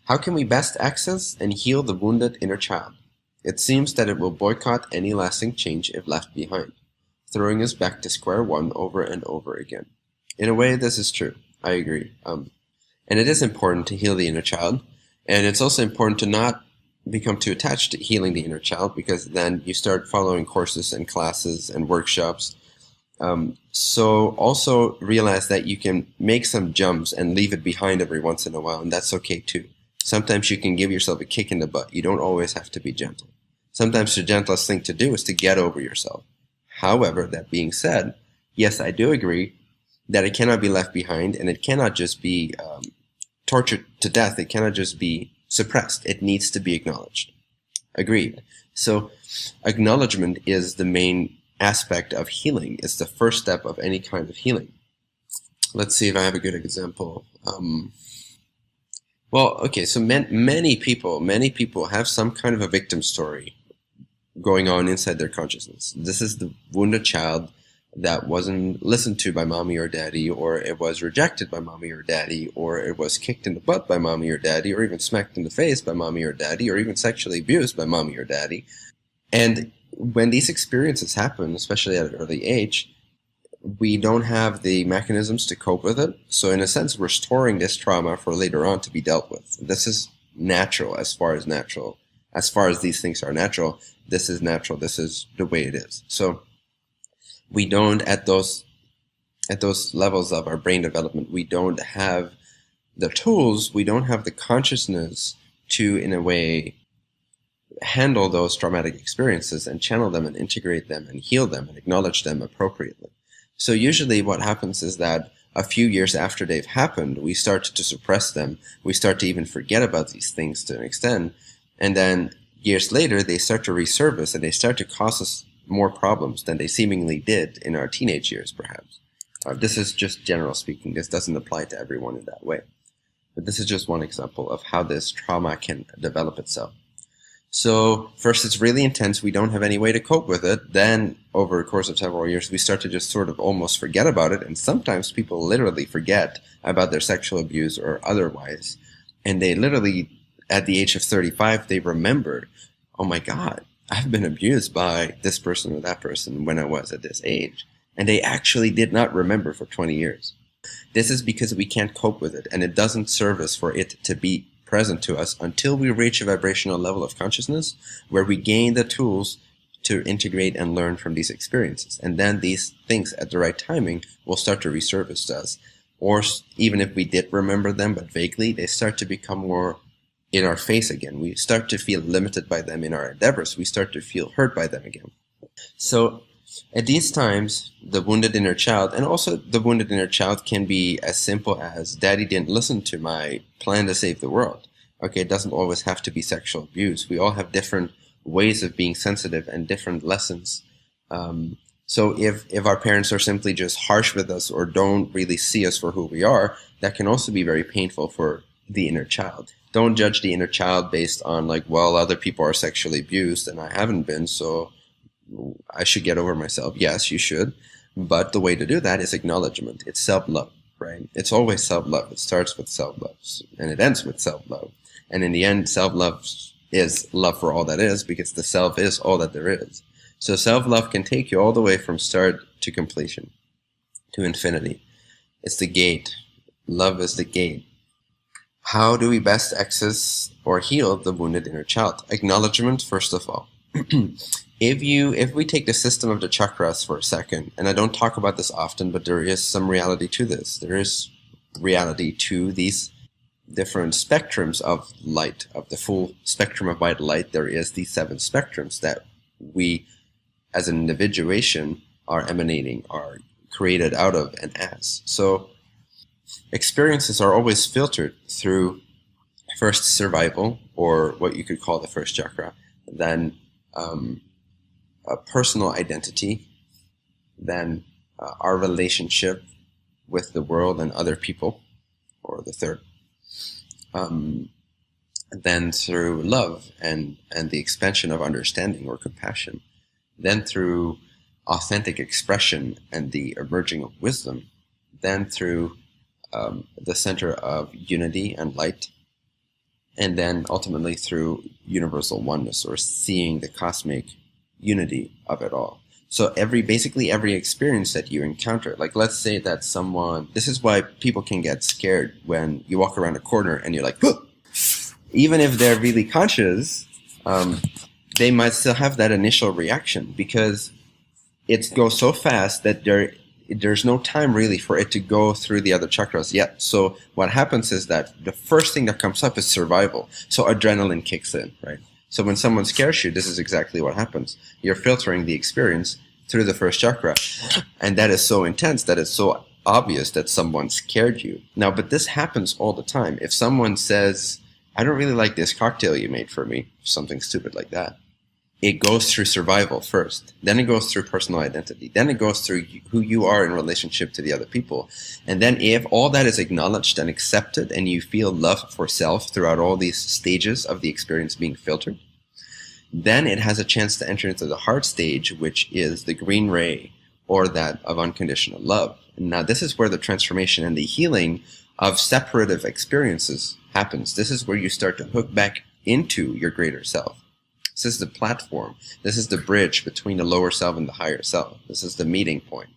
How can we best access and heal the wounded inner child? It seems that it will boycott any lasting change if left behind, throwing us back to square one over and over again. In a way, this is true. I agree. And it is important to heal the inner child. And it's also important to not become too attached to healing the inner child, because then you start following courses and classes and workshops. So also realize that you can make some jumps and leave it behind every once in a while, and that's okay too. Sometimes you can give yourself a kick in the butt. You don't always have to be gentle. Sometimes the gentlest thing to do is to get over yourself. However, that being said, yes, I do agree that it cannot be left behind, and it cannot just be tortured to death. It cannot just be suppressed. It needs to be acknowledged. Agreed. So acknowledgement is the main aspect of healing. It's the first step of any kind of healing. Let's see if I have a good example. Well, okay, so many people have some kind of a victim story going on inside their consciousness. This is the wounded child that wasn't listened to by mommy or daddy, or it was rejected by mommy or daddy, or it was kicked in the butt by mommy or daddy, or even smacked in the face by mommy or daddy, or even sexually abused by mommy or daddy. And when these experiences happen, especially at an early age, we don't have the mechanisms to cope with it. So in a sense, we're storing this trauma for later on to be dealt with. This is natural as far as these things are natural. This is natural. This is the way it is. So we don't, at those levels of our brain development, we don't have the tools, we don't have the consciousness to, in a way, handle those traumatic experiences and channel them and integrate them and heal them and acknowledge them appropriately. So usually what happens is that a few years after they've happened, we start to suppress them. We start to even forget about these things to an extent. And then years later, they start to resurface and they start to cause us more problems than they seemingly did in our teenage years, perhaps. This is just general speaking. This doesn't apply to everyone in that way. But this is just one example of how this trauma can develop itself. So first, it's really intense. We don't have any way to cope with it. Then over a course of several years, we start to just sort of almost forget about it. And sometimes people literally forget about their sexual abuse or otherwise. And they literally, at the age of 35, they remember, oh my God, I've been abused by this person or that person when I was at this age. And they actually did not remember for 20 years. This is because we can't cope with it, and it doesn't serve us for it to be present to us until we reach a vibrational level of consciousness where we gain the tools to integrate and learn from these experiences. And then these things at the right timing will start to resurface to us. Or even if we did remember them, but vaguely, they start to become more in our face again. We start to feel limited by them in our endeavors. We start to feel hurt by them again. So at these times, the wounded inner child, and also the wounded inner child can be as simple as, Daddy didn't listen to my plan to save the world. Okay, it doesn't always have to be sexual abuse. We all have different ways of being sensitive and different lessons. So if our parents are simply just harsh with us or don't really see us for who we are, that can also be very painful for the inner child. Don't judge the inner child based on like, well, other people are sexually abused and I haven't been, so I should get over myself. Yes, you should. But the way to do that is acknowledgement. It's self-love, right? It's always self-love. It starts with self-love and it ends with self-love. And in the end, self-love is love for all that is, because the self is all that there is. So self-love can take you all the way from start to completion, to infinity. It's the gate. Love is the gate. How do we best access or heal the wounded inner child? Acknowledgement, first of all. If we take the system of the chakras for a second, and I don't talk about this often, but there is some reality to this. There is reality to these different spectrums of light, of the full spectrum of white light. There is these 7 spectrums that we, as an individuation, are emanating, are created out of and as. So experiences are always filtered through first survival, or what you could call the first chakra, then a personal identity, then our relationship with the world and other people, or the third, then through love and the expansion of understanding or compassion, then through authentic expression and the emerging of wisdom, then through the center of unity and light, and then ultimately through universal oneness, or seeing the cosmic unity of it all. So basically every experience that you encounter, like let's say that someone, this is why people can get scared when you walk around a corner and you're like, huh! Even if they're really conscious, they might still have that initial reaction, because it goes so fast that there's no time really for it to go through the other chakras yet. So what happens is that the first thing that comes up is survival. So adrenaline kicks in, right? So when someone scares you, this is exactly what happens. You're filtering the experience through the first chakra. And that is so intense, that it's so obvious that someone scared you. Now, but this happens all the time. If someone says, I don't really like this cocktail you made for me, something stupid like that, it goes through survival first. Then it goes through personal identity. Then it goes through who you are in relationship to the other people. And then if all that is acknowledged and accepted, and you feel love for self throughout all these stages of the experience being filtered, then it has a chance to enter into the heart stage, which is the green ray, or that of unconditional love. And now this is where the transformation and the healing of separative experiences happens. This is where you start to hook back into your greater self. This is the platform. This is the bridge between the lower self and the higher self. This is the meeting point.